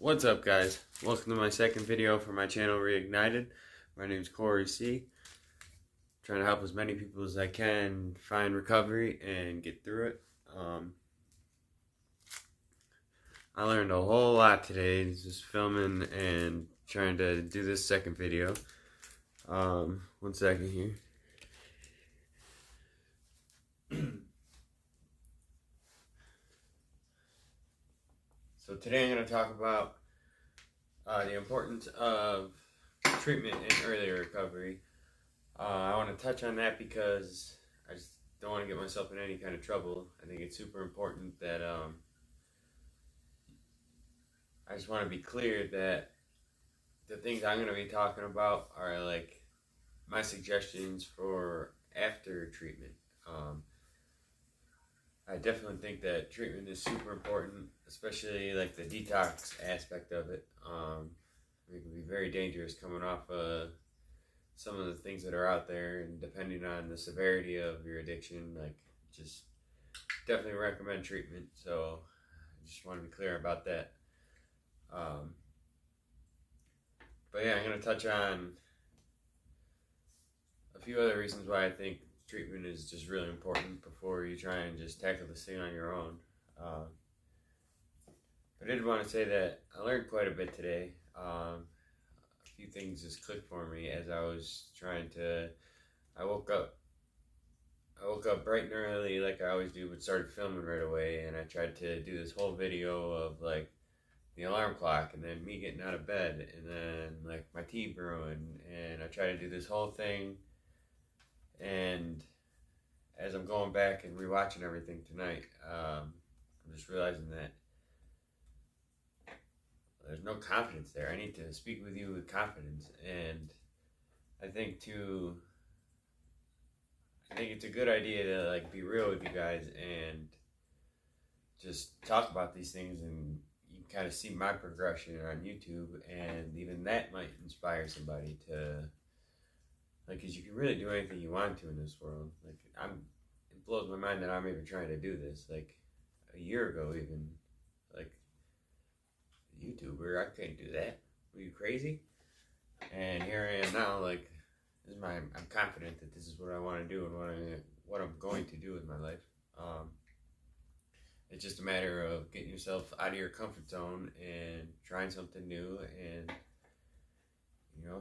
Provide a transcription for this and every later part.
What's up, guys? Welcome to my second video for my channel Reignited. My name's Corey C. Trying to help as many people as I can find recovery and get through it. I learned a whole lot today just filming and trying to do this second video. 1 second here. So today I'm going to talk about the importance of treatment and early recovery. I want to touch on that because I just don't want to get myself in any kind of trouble. I think it's super important that I just want to be clear that the things I'm going to be talking about are like my suggestions for after treatment. I definitely think that treatment is super important, especially like the detox aspect of it. It can be very dangerous coming off some of the things that are out there, and depending on the severity of your addiction, like just definitely recommend treatment. So I just want to be clear about that. But yeah, I'm going to touch on a few other reasons why I think treatment is just really important before you try and just tackle this thing on your own. But I did want to say that I learned quite a bit today. A few things just clicked for me as I was trying to. I woke up bright and early like I always do, but started filming right away, and I tried to do this whole video of like the alarm clock and then me getting out of bed and then like my tea brewing, and I tried to do this whole thing. And as I'm going back and rewatching everything tonight, I'm just realizing that there's no confidence there. I need to speak with you with confidence, and I think it's a good idea to like be real with you guys and just talk about these things, and you can kind of see my progression on YouTube, and even that might inspire somebody to like, because you can really do anything you want to in this world. Like it blows my mind that I'm even trying to do this. Like a year ago, even like YouTuber, I couldn't do that. Were you crazy? And here I am now. Like I'm confident that this is what I want to do and what I'm going to do with my life. It's just a matter of getting yourself out of your comfort zone and trying something new, and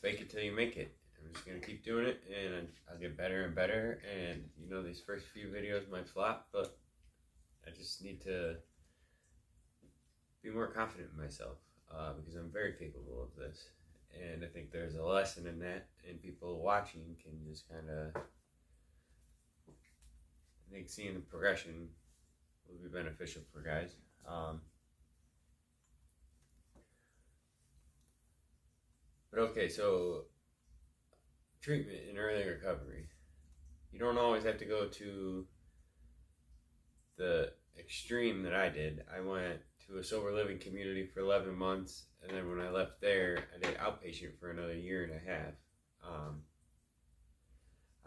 fake it till you make it. I'm just gonna keep doing it, and I'll get better and better. And these first few videos might flop, but I just need to be more confident in myself because I'm very capable of this. And I think there's a lesson in that, and people watching can just kind of, I think seeing the progression will be beneficial for guys. But okay, so treatment and early recovery. You don't always have to go to the extreme that I did. I went to a sober living community for 11 months, and then when I left there, I did outpatient for another year and a half.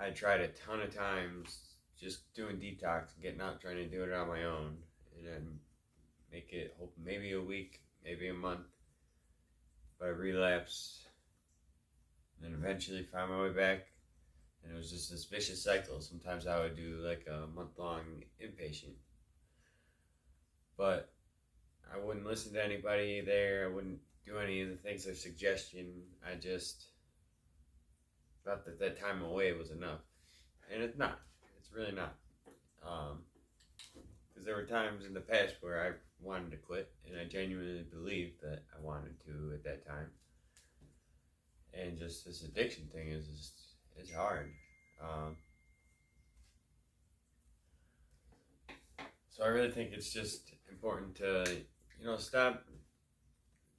I tried a ton of times just doing detox, getting out, trying to do it on my own, and then make it maybe a week, maybe a month, but I relapsed, and then eventually found my way back, and it was just this vicious cycle. Sometimes I would do like a month-long inpatient, but I wouldn't listen to anybody there. I wouldn't do any of the things or suggestion. I just thought that time away was enough, and it's not. It's really not. Because there were times in the past where I wanted to quit, and I genuinely believed that I wanted to at that time. And just this addiction thing it's hard. So I really think it's just important to, stop.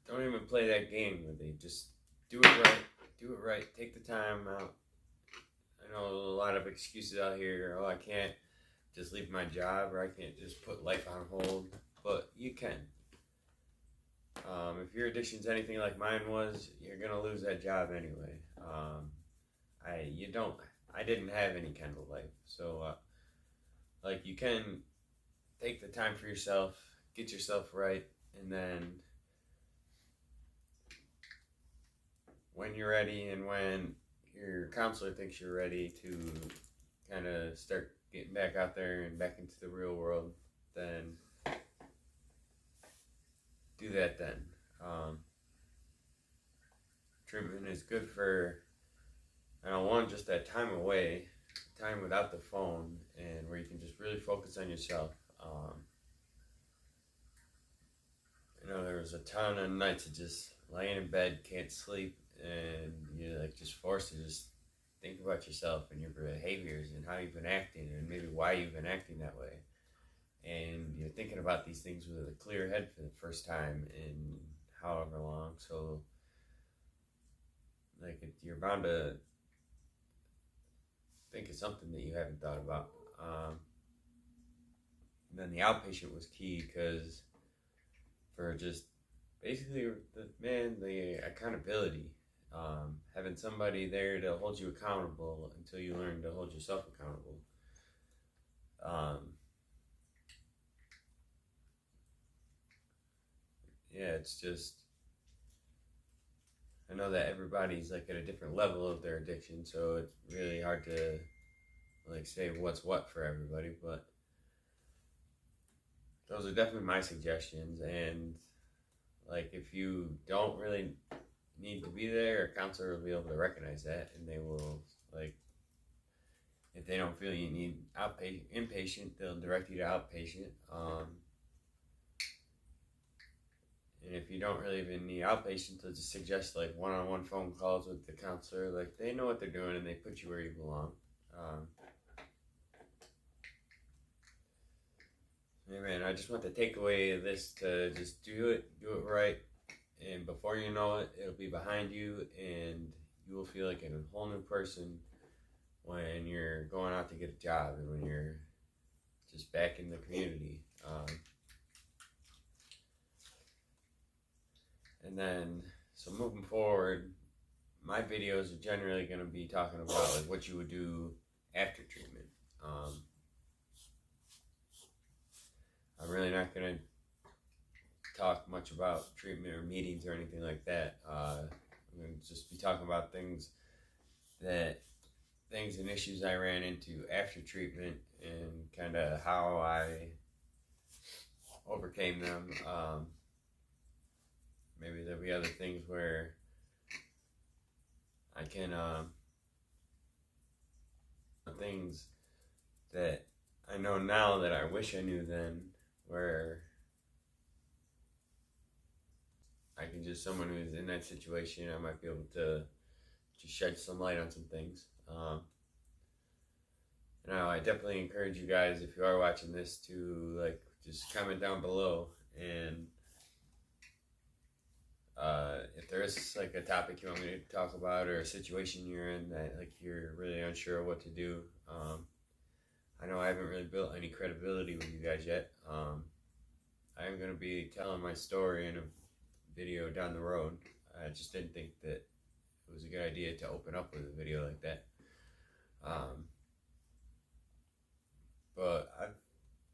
Don't even play that game with it. Just do it right. Do it right. Take the time out. I know a lot of excuses out here. Oh, I can't just leave my job, or I can't just put life on hold. But you can. If your addiction's anything like mine was, you're gonna lose that job anyway. I didn't have any kind of life, so you can take the time for yourself, get yourself right, and then when you're ready and when your counselor thinks you're ready to kind of start getting back out there and back into the real world, then do that then. Treatment is good for, one, just that time away, time without the phone, and where you can just really focus on yourself. There was a ton of nights of just laying in bed, can't sleep, and you're like just forced to just think about yourself and your behaviors and how you've been acting and maybe why you've been acting that way. And you're thinking about these things with a clear head for the first time in however long. So, you're bound to think of something that you haven't thought about. And then the outpatient was key because for just basically the accountability, having somebody there to hold you accountable until you learn to hold yourself accountable. It's just, I know that everybody's at a different level of their addiction, so it's really hard to say what's what for everybody, but those are definitely my suggestions. And if you don't really need to be there, a counselor will be able to recognize that, and they will if they don't feel you need inpatient, they'll direct you to outpatient. And if you don't really even need outpatient, they'll just suggest one-on-one phone calls with the counselor. They know what they're doing and they put you where you belong. Man, I just want the takeaway of this to just do it right, and before you know it, it'll be behind you, and you will feel like a whole new person when you're going out to get a job and when you're just back in the community. And then, so moving forward, my videos are generally going to be talking about what you would do after treatment. I'm really not going to talk much about treatment or meetings or anything like that. I'm going to just be talking about things and issues I ran into after treatment and kind of how I overcame them. Maybe there'll be other things where I can, things that I know now that I wish I knew then, where I can just, someone who's in that situation, I might be able to just shed some light on some things. I definitely encourage you guys, if you are watching this, to just comment down below, and if there is a topic you want me to talk about or a situation you're in that you're really unsure of what to do. I know I haven't really built any credibility with you guys yet. I am going to be telling my story in a video down the road. I just didn't think that it was a good idea to open up with a video like that. But I've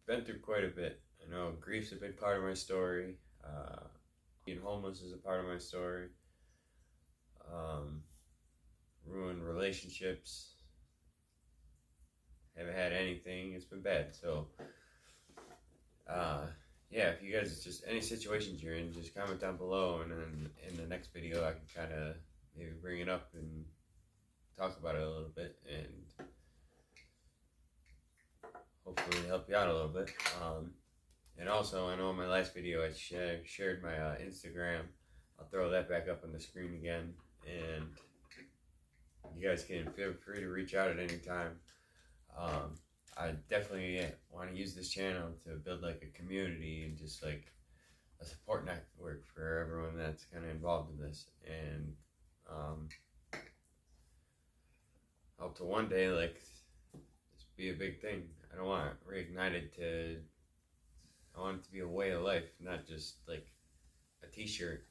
been through quite a bit. I know grief's a big part of my story. Being homeless is a part of my story. Ruined relationships. Haven't had anything. It's been bad. So, if you guys, just any situations you're in, just comment down below, and then in the next video I can kind of maybe bring it up and talk about it a little bit, and hopefully help you out a little bit. And also, I know in my last video I shared my Instagram. I'll throw that back up on the screen again, and you guys can feel free to reach out at any time. I definitely want to use this channel to build a community and just a support network for everyone that's kind of involved in this, and hope to one day this be a big thing. I don't want it reignited to, I want it to be a way of life, not just a t-shirt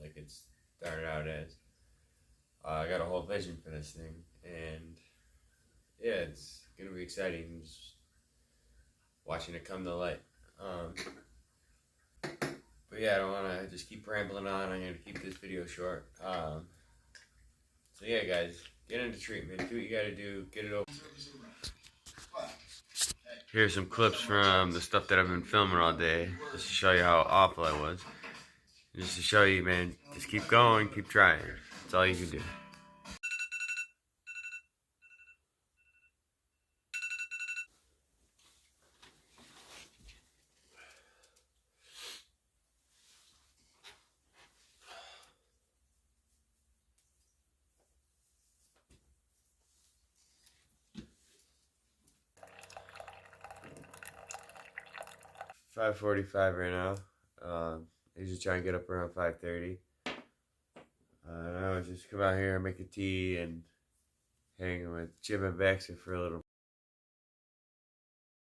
it started out as. I got a whole vision for this thing, and it's gonna be exciting just watching it come to light. But But yeah, I don't want to just keep rambling on. I'm going to keep this video short. So yeah, guys, get into treatment. Do what you got to do. Get it over. Here's some clips from the stuff that I've been filming all day, just to show you how awful I was. Just to show you, man, just keep going, keep trying. That's all you can do. $5:45 right now. I usually try and get up around 5:30. And I would just come out here and make a tea and hang with Jim and Baxter for a little